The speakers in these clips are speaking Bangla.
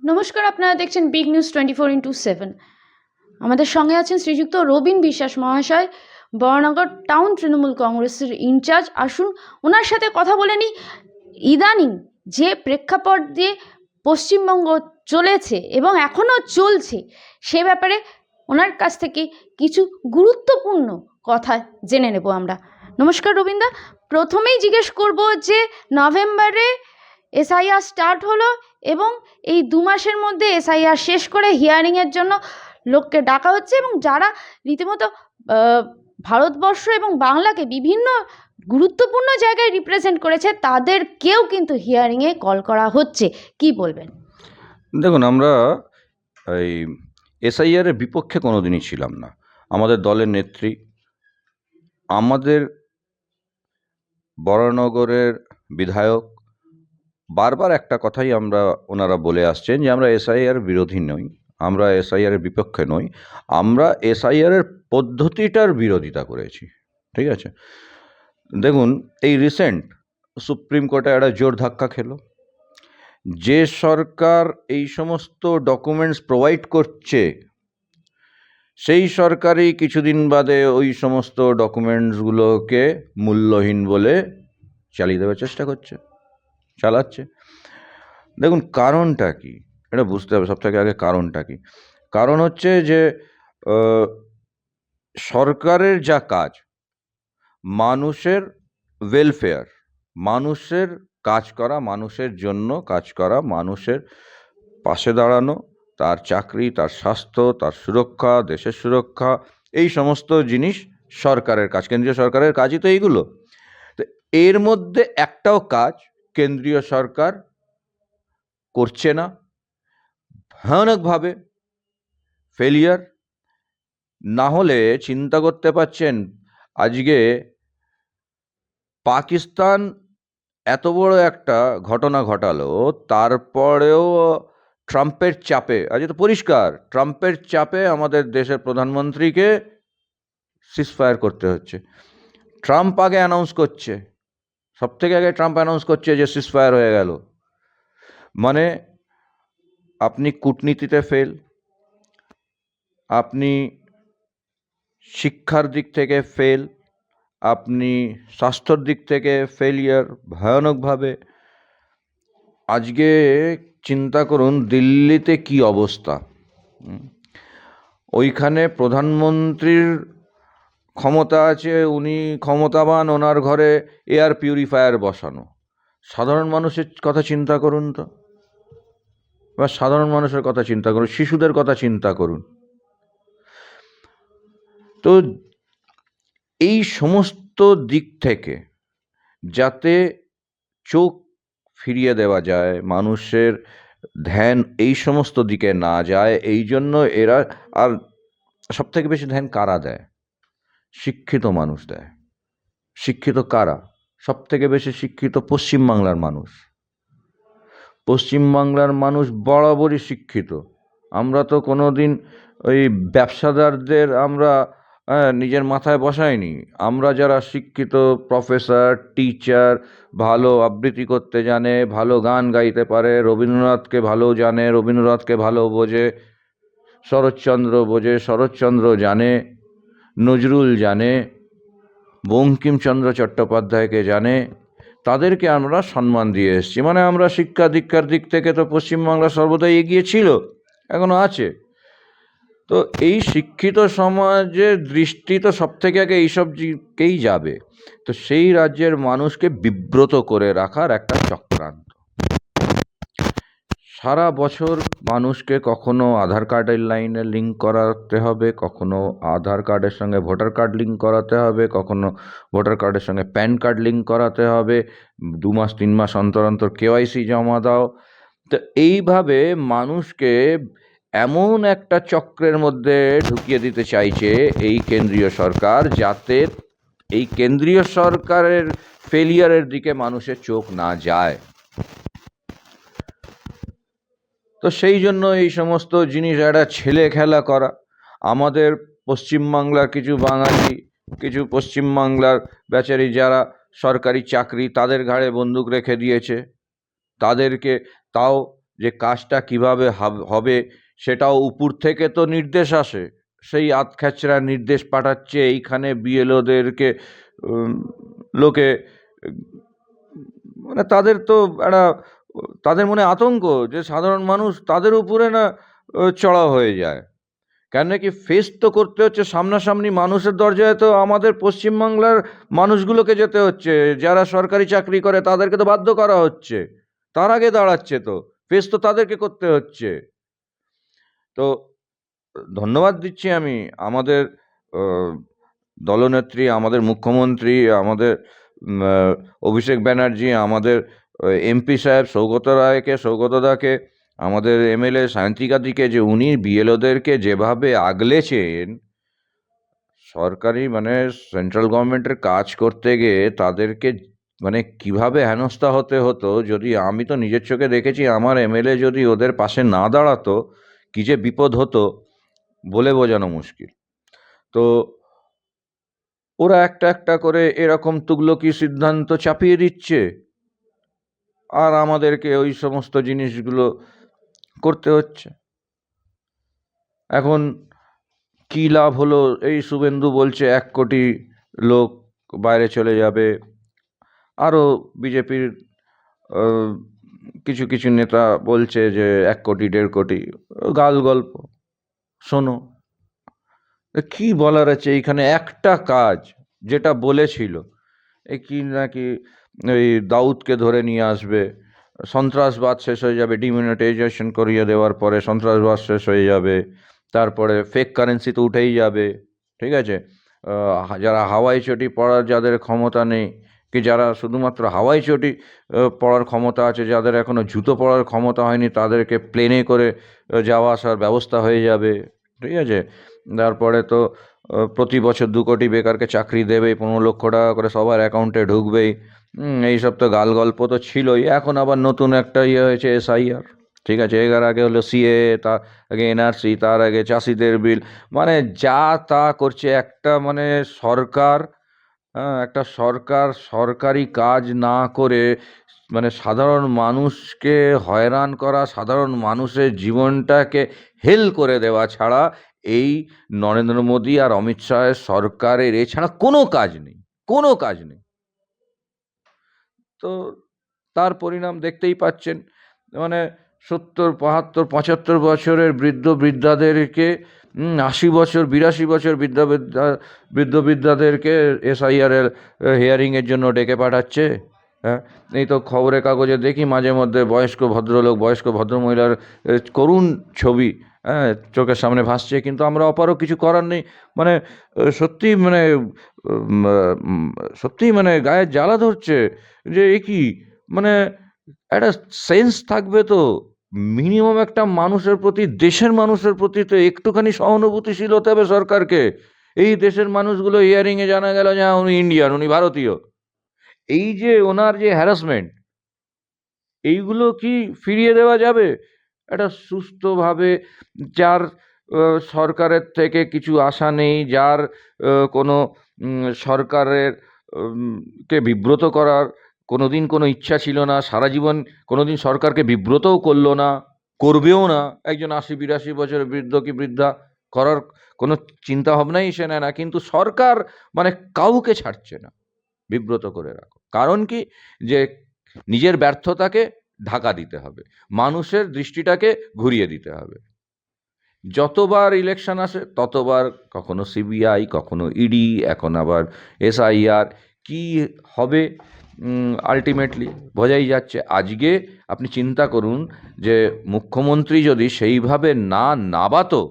নমস্কার, আপনারা দেখছেন বিগ নিউজ 24x7। আমাদের সঙ্গে আছেন শ্রীযুক্ত রবীন বিশ্বাস মহাশয়, বরানগর টাউন তৃণমূল কংগ্রেসের ইনচার্জ। আসুন ওনার সাথে কথা বলে নিই। ইদানিং যে প্রেক্ষাপট দিয়ে পশ্চিমবঙ্গ চলেছে এবং এখনও চলছে, সে ব্যাপারে ওনার কাছ থেকে কিছু গুরুত্বপূর্ণ কথা জেনে নেব আমরা। নমস্কার রবীন্দা, প্রথমেই জিজ্ঞেস করব যে নভেম্বরে এসআইআর স্টার্ট হলো এবং এই 2 মাসের মধ্যে এসআইআর শেষ করে হিয়ারিংয়ের জন্য লোককে ডাকা হচ্ছে, এবং যারা রীতিমতো ভারতবর্ষ এবং বাংলাকে বিভিন্ন গুরুত্বপূর্ণ জায়গায় রিপ্রেজেন্ট করেছে, তাদেরকেও কিন্তু হিয়ারিংয়ে কল করা হচ্ছে। কি বলবেন? দেখুন, আমরা এই এসআইআরের বিপক্ষে কোনো দিনই ছিলাম না। আমাদের দলের নেত্রী, আমাদের বরানগরের বিধায়ক বারবার একটা কথাই ওনারা বলে আসছেন যে আমরা এসআইআর বিরোধী নই, আমরা এসআইআরের বিপক্ষে নই, আমরা এসআইআরের পদ্ধতিটার বিরোধিতা করেছি। ঠিক আছে, দেখুন এই রিসেন্ট সুপ্রিম কোর্টে একটা জোর ধাক্কা খেলো। যে সরকার এই সমস্ত ডকুমেন্টস প্রোভাইড করছে, সেই সরকারই কিছুদিন বাদে ওই সমস্ত ডকুমেন্টসগুলোকে মূল্যহীন বলে চালিয়ে দেওয়ার চেষ্টা চালাচ্ছে। দেখুন কারণটা কি, এটা বুঝতে হবে। সব থেকে আগে কারণটা কি? কারণ হচ্ছে যে সরকারের যা কাজ, মানুষের ওয়েলফেয়ার, মানুষের কাজ করা, মানুষের জন্য কাজ করা, মানুষের পাশে দাঁড়ানো, তার চাকরি, তার স্বাস্থ্য, তার সুরক্ষা, দেশের সুরক্ষা, এই সমস্ত জিনিস সরকারের কাজ, কেন্দ্রীয় সরকারের কাজই তো এইগুলো। তো এর মধ্যে একটাও কাজ কেন্দ্রীয় সরকার করছে না, ভয়ানকভাবে ফেলিয়ার। না হলে চিন্তা করতে পারছেন, আজকে পাকিস্তান এত বড় একটা ঘটনা ঘটালো, তারপরেও ট্রাম্পের চাপে, আজকে তো পরিষ্কার ট্রাম্পের চাপে আমাদের দেশের প্রধানমন্ত্রীকে সিজফায়ার করতে হচ্ছে। ট্রাম্প আগে অ্যানাউন্স করছে, সব থেকে আগে ট্রাম্প অ্যানাউন্স করছে যে সিজফায়ার হয়ে গেল। মানে আপনি কূটনীতিতে ফেল, আপনি শিক্ষার দিক থেকে ফেল, আপনি স্বাস্থ্যর দিক থেকে ফেলিয়ার ভয়ানকভাবে। আজকে চিন্তা করুন দিল্লিতে কি অবস্থা। ওইখানে প্রধানমন্ত্রীর ক্ষমতা আছে, উনি ক্ষমতাবান, ওনার ঘরে এয়ার পিউরিফায়ার বসানো। সাধারণ মানুষের কথা চিন্তা করুন তো, এবার সাধারণ মানুষের কথা চিন্তা করুন, শিশুদের কথা চিন্তা করুন। তো এই সমস্ত দিক থেকে যাতে চোখ ফিরিয়ে দেওয়া যায়, মানুষের ধ্যান এই সমস্ত দিকে না যায়, এই জন্য এরা, আর সব থেকে বেশি ধ্যান কারা দেয়? শিক্ষিত মানুষ দেয়। শিক্ষিত কারা? সব থেকে বেশি শিক্ষিত পশ্চিমবাংলার মানুষ। পশ্চিমবাংলার মানুষ বরাবরই শিক্ষিত। আমরা তো কোনো দিন ওই ব্যবসাদারদের আমরা নিজের মাথায় বসাইনি। আমরা যারা শিক্ষিত, প্রফেসর, টিচার, ভালো আবৃত্তি করতে জানে, ভালো গান গাইতে পারে, রবীন্দ্রনাথকে ভালো জানে, রবীন্দ্রনাথকে ভালো বোঝে, শরৎচন্দ্র জানে, নজরুল জানে, বঙ্কিমচন্দ্র চট্টোপাধ্যায়কে জানে, তাদেরকে আমরা সম্মান দিয়ে এসেছি। মানে আমরা শিক্ষা দীক্ষার দিক থেকে তো পশ্চিমবাংলা সর্বদাই এগিয়ে ছিল, এখনো আছে। তো এই শিক্ষিত সমাজের দৃষ্টি তো সব থেকে আগে এইসব দিকেই যাবে। তো সেই রাজ্যের মানুষকে বিব্রত করে রাখার একটা চক্রান্ত। সারা বছর মানুষকে কখনো আধার কার্ডের লাইনে লিঙ্ক করাতে হবে, কখনো আধার কার্ডের সঙ্গে ভোটার কার্ড লিঙ্ক করাতে হবে, কখনো ভোটার কার্ডের সঙ্গে প্যান কার্ড লিঙ্ক করাতে হবে, 2 মাস 3 মাস অন্তর অন্তর কেওয়াইসি জমা দাও। তো এইভাবে মানুষকে এমন একটা চক্রের মধ্যে ঢুকিয়ে দিতে চাইছে এই কেন্দ্রীয় সরকার, যাতে এই কেন্দ্রীয় সরকারের ফেলিয়ারের দিকে মানুষের চোখ না যায়। তো সেই জন্য এই সমস্ত জিনিস একটা ছেলে খেলা করা। আমাদের পশ্চিমবাংলার কিছু বাঙালি, কিছু পশ্চিমবাংলার বেচারি যারা সরকারি চাকরি, তাদের ঘাড়ে বন্দুক রেখে দিয়েছে, তাদেরকে তাও যে কাজটা কিভাবে হবে সেটাও উপর থেকে তো নির্দেশ আসে, সেই আধখ্যাচরা নির্দেশ পাঠাচ্ছে এইখানে বিএলওদেরকে লোকে মানে তাদের তো একটা তাদের মনে আতঙ্ক যে সাধারণ মানুষ তাদের উপরে না চড়াও হয়ে যায়। কেন কি ফেস তো করতে হচ্ছে সামনাসামনি মানুষের দরজায়, তো আমাদের পশ্চিমবাংলার মানুষগুলোকে যেতে হচ্ছে, যারা সরকারি চাকরি করে তাদেরকে তো বাধ্য করা হচ্ছে, তার আগে দাঁড়াচ্ছে, তো ফেস তো তাদেরকে করতে হচ্ছে। তো ধন্যবাদ দিচ্ছি আমি আমাদের দলনেত্রী, আমাদের মুখ্যমন্ত্রী, আমাদের অভিষেক ব্যানার্জি, আমাদের এমপি সাহেব সৌগতদাকে, আমাদের এমএলএ সায়ন্তিকাদিকে, যে উনি বিএলওদেরকে যেভাবে আগলেছেন, সরকারি মানে সেন্ট্রাল গভর্নমেন্টের কাজ করতে গিয়ে তাদেরকে মানে কিভাবে হেনস্থা হতে হতো, যদি আমি তো নিজের চোখে দেখেছি, আমার এমএলএ যদি ওদের পাশে না দাঁড়াতো কি যে বিপদ হতো বলে বোঝানো মুশকিল। তো ওরা একটা একটা করে এরকম তুগলকি সিদ্ধান্ত চাপিয়ে দিচ্ছে, আর আমাদেরকে ওই সমস্ত জিনিসগুলো করতে হচ্ছে। এখন কি লাভ হলো? এই শুভেন্দু বলছে 1 কোটি লোক বাইরে চলে যাবে, আরও বিজেপির কিছু কিছু নেতা বলছে যে 1 কোটি 1.5 কোটি, গাল গল্প। শোনো, কি বলার আছে এইখানে? একটা কাজ যেটা বলেছিল, এই কি নাকি ওই দাউদকে ধরে নিয়ে আসবে, সন্ত্রাসবাদ শেষ হয়ে যাবে, ডিমনিটাইজেশন করিয়ে দেওয়ার পরে সন্ত্রাসবাদ শেষ হয়ে যাবে, তারপরে ফেক কারেন্সি তো উঠেই যাবে, ঠিক আছে? যারা হাওয়াই চটি পড়ার যাদের ক্ষমতা নেই, কি যারা শুধুমাত্র হাওয়াই চটি পড়ার ক্ষমতা আছে, যাদের এখনো জুতো পরার ক্ষমতা হয়নি, তাদেরকে প্লেনে করে যাওয়া আসার ব্যবস্থা হয়ে যাবে, ঠিক আছে? তারপরে তো প্রতি বছর 2 কোটি বেকারকে চাকরি দেবে, 15 লক্ষ টাকা করে সবার অ্যাকাউন্টে ঢুকবেই। এইসব তো গাল গল্প তো ছিলই, এখন আবার নতুন একটা ইয়ে হয়েছে এসআইআর, ঠিক আছে? এর আগে হলো সিএ, তার আগে এনআরসি, তার আগে চাষিদের বিল, মানে যা তা করছে একটা মানে সরকার। একটা সরকার সরকারি কাজ না করে মানে সাধারণ মানুষকে হয়রান করা, সাধারণ মানুষের জীবনটাকে হেল করে দেওয়া ছাড়া এই নরেন্দ্র মোদী আর অমিত শাহের সরকারের এছাড়া কোনো কাজ নেই, কোনো কাজ নেই। তো তার পরিণাম দেখতেই পাচ্ছেন, মানে 70, 72, 75 বছরের বৃদ্ধাদেরকে 80 বছর 82 বছর বৃদ্ধদেরকে এসআইআর এর হিয়ারিংয়ের জন্য ডেকে পাঠাচ্ছে। হ্যাঁ, এই তো খবরের কাগজে দেখি মাঝে মধ্যে বয়স্ক ভদ্রলোক, বয়স্ক ভদ্রমহিলার করুণ ছবি চোখের সামনে ভাসছে, কিন্তু আমরা অপারও কিছু করার নেই। মানে সত্যি মানে সত্যি মানে গায়ে জ্বালা ধরছে যে এ কি, মানে একটা সেন্স থাকবে তো, মিনিমাম একটা মানুষের প্রতি, দেশের মানুষের প্রতি তো একটুখানি সহানুভূতিশীল হতে হবে সরকারকে। এই দেশের মানুষগুলো হিয়ারিংয়ে জানা গেল যে উনি ইন্ডিয়ান, উনি ভারতীয়, এই যে ওনার যে হ্যারাসমেন্ট, এইগুলো কি ফিরিয়ে দেওয়া যাবে? একটা সুস্থভাবে, যার সরকারের থেকে কিছু আশা নেই, যার কোনো সরকারের কে বিব্রত করার কোনোদিন কোনো ইচ্ছা ছিল না, সারা জীবন কোনোদিন সরকারকে বিব্রতও করলো না, করবেও না, একজন 80-82 বছরের বৃদ্ধ কি বৃদ্ধা করার কোনো চিন্তা ভাবনাই সে নেয় না, কিন্তু সরকার মানে কাউকে ছাড়ছে না বিব্রত করে রাখো। কারণ কি, যে নিজের ব্যর্থতাকে ঢাকা দিতে হবে, মানুষের দৃষ্টিটাকে ঘুরিয়ে দিতে হবে। যতবার ইলেকশন আসে ততবার কখনো সিবিআই, কখনো ইডি, এখন আবার এসআইআর, কি হবে আলটিমেটলি বোঝাই যাচ্ছে। আজকে আপনি চিন্তা করুন যে মুখ্যমন্ত্রী যদি সেইভাবে না নাবাতো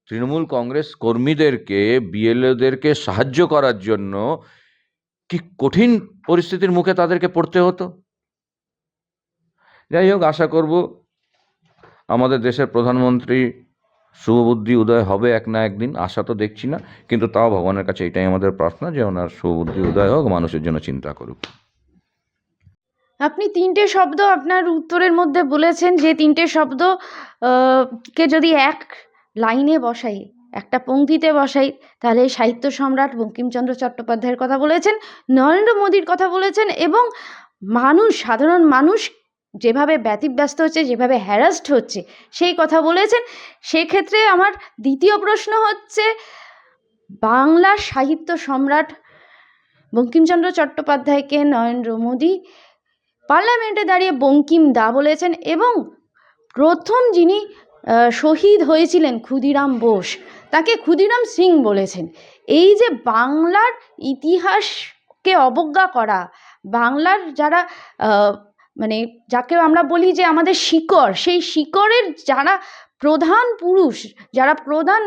তৃণমূল কংগ্রেস কর্মীদেরকে, বিএলওদেরকে সাহায্য করার জন্য, কি কঠিন পরিস্থিতির মুখে তাদেরকে পড়তে হতো। যাই হোক, আশা করব আমাদের দেশের প্রধানমন্ত্রী শুভবুদ্ধি উদয় হবে এক না একদিন, আশা তো দেখছি না, কিন্তু তাও ভগবানের কাছে এটাই আমাদের প্রার্থনা যে ওনার শুভবুদ্ধি উদয় হোক, মানুষের জন্য চিন্তা করুক। আপনি 3টে শব্দ আপনার উত্তরের মধ্যে বলেছেন, যে 3টে শব্দ কে যদি এক লাইনে বসাই, একটা পংক্তিতে বসাই, তাহলে সাহিত্য সম্রাট বঙ্কিমচন্দ্র চট্টোপাধ্যায়ের কথা বলেছেন, নরেন্দ্র মোদীর কথা বলেছেন, এবং মানুষ, সাধারণ মানুষ যেভাবে ব্যতিব্যস্ত হচ্ছে, যেভাবে হ্যারাসড হচ্ছে, সেই কথা বলেছেন। সেক্ষেত্রে আমার দ্বিতীয় প্রশ্ন হচ্ছে, বাংলার সাহিত্য সম্রাট বঙ্কিমচন্দ্র চট্টোপাধ্যায়কে নরেন্দ্র মোদী পার্লামেন্টে দাঁড়িয়ে বঙ্কিম দা বলেছেন, এবং প্রথম যিনি শহীদ হয়েছিলেন ক্ষুদিরাম বোস, তাকে ক্ষুদিরাম সিং বলেছেন। এই যে বাংলার ইতিহাসকে অবজ্ঞা করা, বাংলার যারা মানে যাকে আমরা বলি যে আমাদের শিকড়, সেই শিকড়ের যারা প্রধান পুরুষ, যারা প্রধান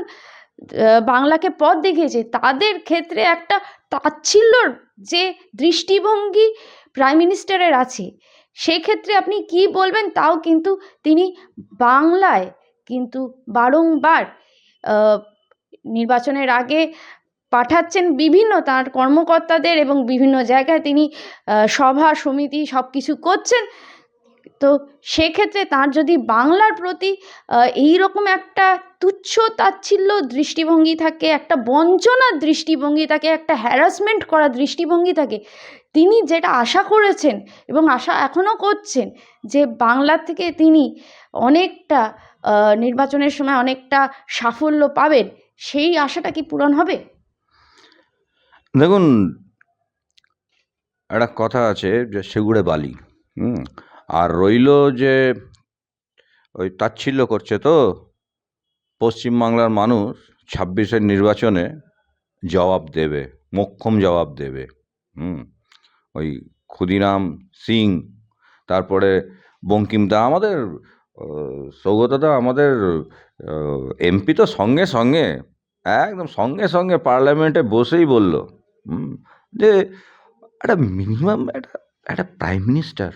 বাংলাকে পথ দেখিয়েছে, তাদের ক্ষেত্রে একটা তাচ্ছিল্যর যে দৃষ্টিভঙ্গি প্রাইম মিনিস্টারের আছে, সেক্ষেত্রে আপনি কি বলবেন? তাও কিন্তু তিনি বাংলায় কিন্তু বারংবার নির্বাচনের আগে পাঠাচ্ছেন বিভিন্ন তার কর্মকর্তাদের, এবং বিভিন্ন জায়গায় তিনি সভা সমিতি সব কিছু করছেন। তো সেক্ষেত্রে তার যদি বাংলার প্রতি এইরকম একটা তুচ্ছ তাচ্ছিল্য দৃষ্টিভঙ্গি থাকে, একটা বঞ্চনার দৃষ্টিভঙ্গি থাকে, একটা হ্যারাসমেন্ট করা দৃষ্টিভঙ্গি থাকে, তিনি যেটা আশা করেছেন এবং আশা এখনও করছেন যে বাংলার থেকে তিনি অনেকটা নির্বাচনের সময় অনেকটা সাফল্য পাবেন, সেই আশাটা কি পূরণ হবে? দেখুন, একটা কথা আছে যে সেগুড়ে বালি, আর রইল যে ওই তাচ্ছিল্য করছে, তো পশ্চিমবাংলার মানুষ 26-এর নির্বাচনে জবাব দেবে, মোক্ষম জবাব দেবে। ওই ক্ষুদিরাম সিং, তারপরে বঙ্কিমদা, আমাদের সৌগতদা, আমাদের এমপি তো সঙ্গে সঙ্গে, একদম সঙ্গে সঙ্গে পার্লামেন্টে বসেই বলল যে একটা মিনিমাম একটা প্রাইম মিনিস্টার,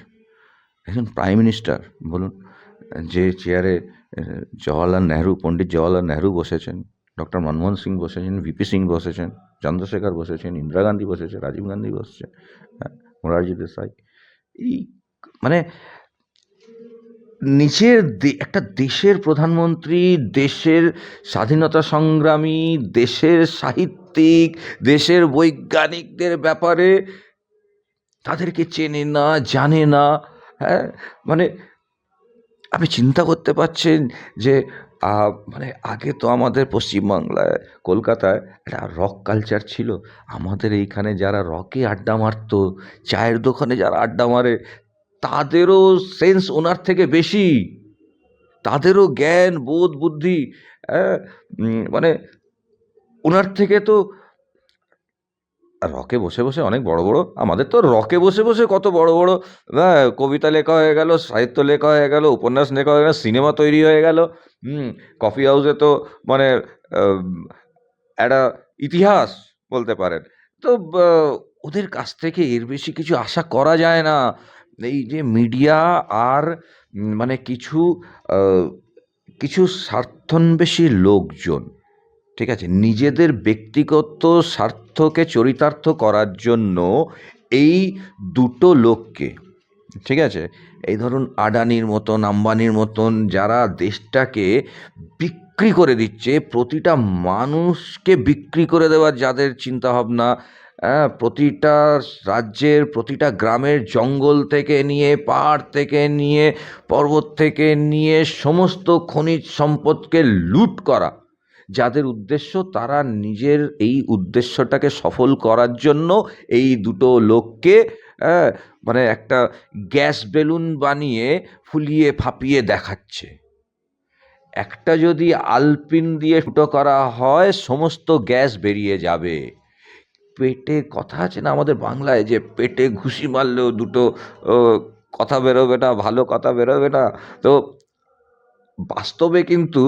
একজন প্রাইম মিনিস্টার বলুন, যে চেয়ারে পণ্ডিত জওয়াহরলাল নেহরু বসেছেন, ডক্টর মনমোহন সিং বসেছেন, ভিপি সিং বসেছেন, চন্দ্রশেখর বসেছেন, ইন্দিরা গান্ধী বসেছে, রাজীব গান্ধী বসছে, মোরারজি দেসাই, এই মানে নিজের একটা দেশের প্রধানমন্ত্রী, দেশের স্বাধীনতা সংগ্রামী, দেশের সাহিত্যিক, দেশের বৈজ্ঞানিকদের ব্যাপারে তাদেরকে চেনে না, জানে না। হ্যাঁ, মানে আপনি চিন্তা করতে পারছেন যে মানে আগে তো আমাদের পশ্চিমবাংলায়, কলকাতায় একটা রক কালচার ছিল। আমাদের এইখানে যারা রকে আড্ডা মারতো, চায়ের দোকানে যারা আড্ডা মারে, তাদেরও সেন্স ওনার থেকে বেশি, তাদেরও জ্ঞান বোধ বুদ্ধি, মানে ওনার থেকে তো রকে বসে বসে অনেক বড় বড়, আমাদের তো রকে বসে বসে কত বড় বড় কবিতা লেখা হয়ে গেল, সাহিত্য লেখা হয়ে গেল, উপন্যাস লেখা হয়ে গেল, সিনেমা তৈরি হয়ে গেল। কফি হাউসে তো মানে একটা ইতিহাস বলতে পারেন। তো ওদের কাছ থেকে এর বেশি কিছু আশা করা যায় না। এই যে মিডিয়া আর মানে কিছু স্বার্থন্বেষী লোকজন, ঠিক আছে, নিজেদের ব্যক্তিগত স্বার্থকে চরিতার্থ করার জন্য এই দুটো লোককে, ঠিক আছে, এই ধরুন আদানির মতন, আম্বানির মতন, যারা দেশটাকে বিক্রি করে দিচ্ছে, প্রতিটা মানুষকে বিক্রি করে দেওয়ার যাদের চিন্তাভাবনা, প্রতিটা রাজ্যের প্রতিটা গ্রামের জঙ্গল থেকে নিয়ে, পাহাড় থেকে নিয়ে, পর্বত থেকে নিয়ে সমস্ত খনিজ সম্পদকে লুট করা, যাদের উদ্দেশ্য, তারা নিজের এই উদ্দেশ্যটাকে সফল করার জন্য এই দুটো লোককে মানে একটা গ্যাস বেলুন বানিয়ে ফুলিয়ে ফাঁপিয়ে দেখাচ্ছে। একটা যদি আলপিন দিয়ে ফুটো করা হয়, সমস্ত গ্যাস বেরিয়ে যাবে। পেটে কথা আছে না আমাদের বাংলায়, যে পেটে ঘুষি মারলেও দুটো কথা বেরোবে না, ভালো কথা বেরোবে না। তো বাস্তবে কিন্তু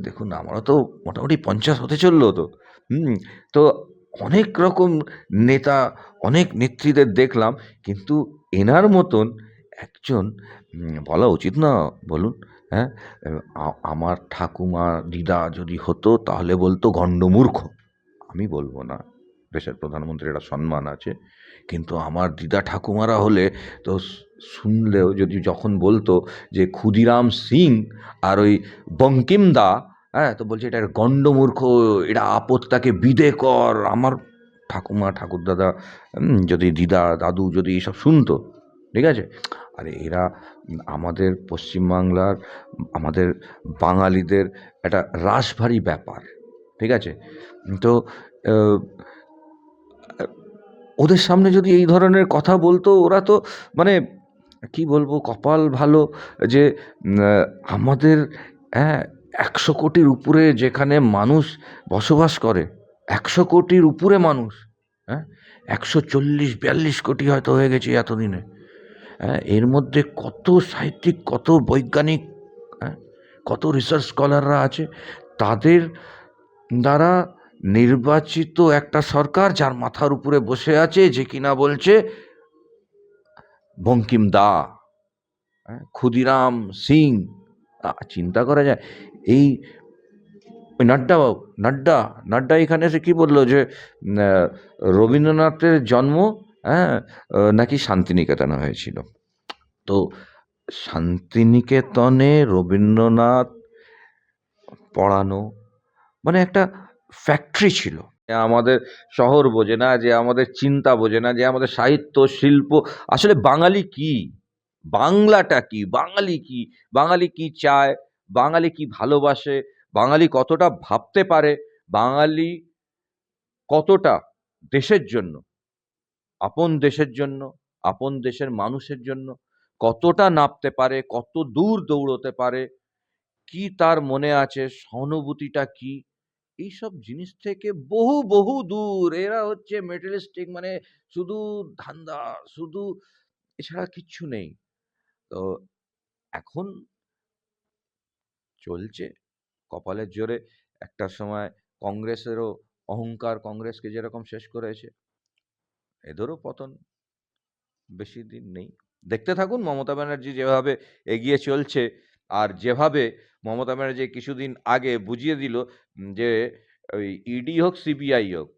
দেখুন, আমারও তো মোটামুটি 50 হতে চললো, তো অনেক রকম নেতা, অনেক নেত্রীদের দেখলাম, কিন্তু এনার মতন একজন, বলা উচিত না বলুন, হ্যাঁ, আমার ঠাকুমা দিদা যদি হতো তাহলে বলতো গণ্ডমূর্খ, আমি বলবো না, দেশের প্রধানমন্ত্রীর একটা সম্মান আছে, কিন্তু আমার দিদা ঠাকুমারা হলে তো শুনলেও, যখন বলতো যে ক্ষুদিরাম সিং আর ওই বঙ্কিম দা, তো বলছে এটা গণ্ডমূর্খ, এটা আপদটাকে বিদে কর। আমার ঠাকুমা ঠাকুরদাদা, যদি দিদা দাদু যদি এসব শুনতো, ঠিক আছে, আরে এরা আমাদের পশ্চিমবাংলার আমাদের বাঙালিদের একটা রাশভারী ব্যাপার, ঠিক আছে? তো আহ, ওদের সামনে যদি এই ধরনের কথা বলতো, ওরা তো মানে কি বলবো, কপাল ভালো যে আমাদের, হ্যাঁ, 100 কোটির উপরে যেখানে মানুষ বসবাস করে, 100 কোটির উপরে মানুষ, হ্যাঁ, 140-42 কোটি হয়তো হয়ে গেছে এতদিনে। হ্যাঁ, এর মধ্যে কত সাহিত্যিক, কত বৈজ্ঞানিক, হ্যাঁ, কত রিসার্চ স্কলাররা আছে, তাদের দ্বারা নির্বাচিত একটা সরকার যার মাথার উপরে বসে আছে, যে কিনা বলছে বঙ্কিম দা, ক্ষুদিরাম সিং, চিন্তা করা যায়। এই ওই নাড্ডা নাড্ডা এখানে এসে কি বললো যে রবীন্দ্রনাথের জন্ম, হ্যাঁ, নাকি শান্তিনিকেতনে হয়েছিল। তো শান্তিনিকেতনে রবীন্দ্রনাথ পড়ানো মানে একটা ফ্যাক্টরি ছিল। আমাদের শহর বোঝে না, যে আমাদের চিন্তা বোঝে না, যে আমাদের সাহিত্য শিল্প, আসলে বাঙালি কি, বাংলাটা কি, বাঙালি কি, বাঙালি কি চায়, বাঙালি কি ভালোবাসে, বাঙালি কতটা ভাবতে পারে, বাঙালি কতটা দেশের জন্য, আপন দেশের জন্য, আপন দেশের মানুষের জন্য কতটা নাপতে পারে, কত দূর দৌড়তে পারে, কি তার মনে আছে, সহানুভূতিটা কি, এইসব জিনিস থেকে বহু বহু দূর। এরা হচ্ছে মেটেরিয়ালিস্টিক, মানে শুধু ধান্দা, শুধু, এছাড়া কিচ্ছু নেই। তো এখন চলছে কপালের জোরে। একটা সময় কংগ্রেসেরও অহংকার কংগ্রেসকে যেরকম শেষ করেছে, এদেরও পতন বেশি দিন নেই। দেখতে থাকুন মমতা ব্যানার্জি যেভাবে এগিয়ে চলছে, আর যেভাবে মমতা ব্যানার্জি কিছুদিন আগে বুঝিয়ে দিল যে ওই ইডি হোক সিবিআই হোক,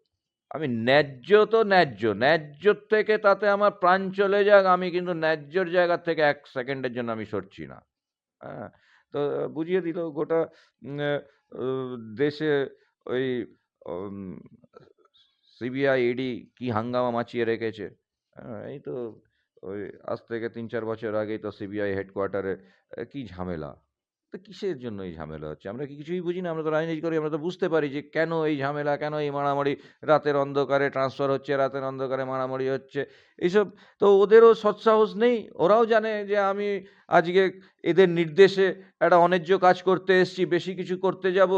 আমি ন্যায্য তো ন্যায্য, ন্যায্যর থেকে তাতে আমার প্রাণ চলে যাক, আমি কিন্তু ন্যায্যর জায়গা থেকে 1 সেকেন্ডের জন্য আমি সরছি না। হ্যাঁ, তো বুঝিয়ে দিল গোটা উম, দেশে ওই সিবিআই ইডি কি হাঙ্গামা মাচিয়ে রেখেছে। এই তো ওই আজ থেকে 3-4 বছর আগেই তো সিবিআই হেডকোয়ার্টারে কি ঝামেলা। তো কিসের জন্য এই ঝামেলা হচ্ছে? আমরা কি কিছুই বুঝি না? আমরা তো রাজনীতি করি, আমরা তো বুঝতে পারি যে কেন এই ঝামেলা, কেন এই মারামারি, রাতের অন্ধকারে ট্রান্সফার হচ্ছে, রাতের অন্ধকারে মারামারি হচ্ছে, এইসব। তো ওদেরও সৎসাহস নেই, ওরাও জানে যে আমি আজকে এদের নির্দেশে একটা অন্যায্য কাজ করতে এসেছি, বেশি কিছু করতে যাব,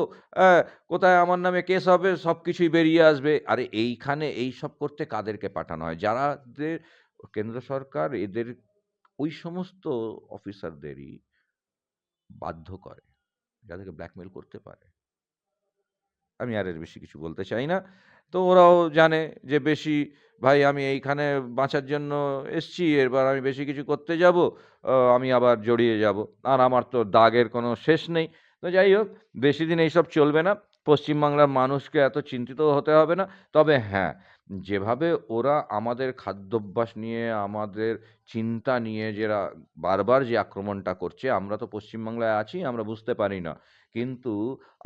কোথায় আমার নামে কেস হবে, সব কিছুই বেরিয়ে আসবে। আরে এইখানে এইসব করতে কাদেরকে পাঠানো হয়? যারাদের কেন্দ্র সরকার এদের ওই সমস্ত অফিসারদেরই বাধ্য করে, যাদেরকে ব্ল্যাকমেল করতে পারে। আমি আর এর বেশি কিছু বলতে চাই না। তো ওরাও জানে যে বেশি, ভাই আমি এইখানে বাঁচার জন্য এসছি, এবার আমি বেশি কিছু করতে যাব, আমি আবার জড়িয়ে যাব, আর আমার তো দাগের কোনো শেষ নেই। তো যাই হোক, বেশি দিন এইসব চলবে না, পশ্চিমবাংলার মানুষকে এত চিন্তিত হতে হবে না। তবে হ্যাঁ, যেভাবে ওরা আমাদের খাদ্যাভ্যাস নিয়ে, আমাদের চিন্তা নিয়ে যারা বারবার যে আক্রমণটা করছে, আমরা তো পশ্চিমবাংলায় আছি, আমরা বুঝতে পারি না। কিন্তু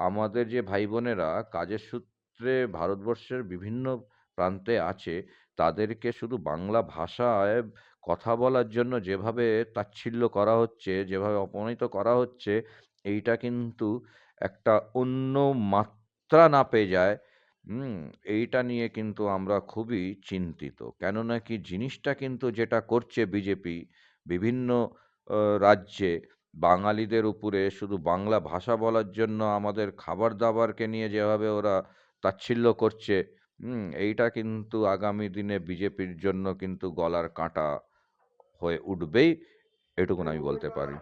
আমাদের যে ভাই বোনেরা কাজের সূত্রে ভারতবর্ষের বিভিন্ন প্রান্তে আছে, তাদেরকে শুধু বাংলা ভাষায় কথা বলার জন্য যেভাবে তাচ্ছিল্য করা হচ্ছে, যেভাবে অপমানিত করা হচ্ছে, এইটা কিন্তু একটা অন্য মাত্রা না পেয়ে যায়। হুম, এইটা নিয়ে কিন্তু আমরা খুবই চিন্তিত। কেননা কি, জিনিসটা কিন্তু যেটা করছে বিজেপি বিভিন্ন রাজ্যে, বাঙালিদের উপরে শুধু বাংলা ভাষা বলার জন্য আমাদের খাবার দাবারকে নিয়ে যেভাবে ওরা তাচ্ছিল্য করছে, এইটা কিন্তু আগামী দিনে বিজেপির জন্য কিন্তু গলার কাঁটা হয়ে উঠবেই, এটুকুন আমি বলতে পারি।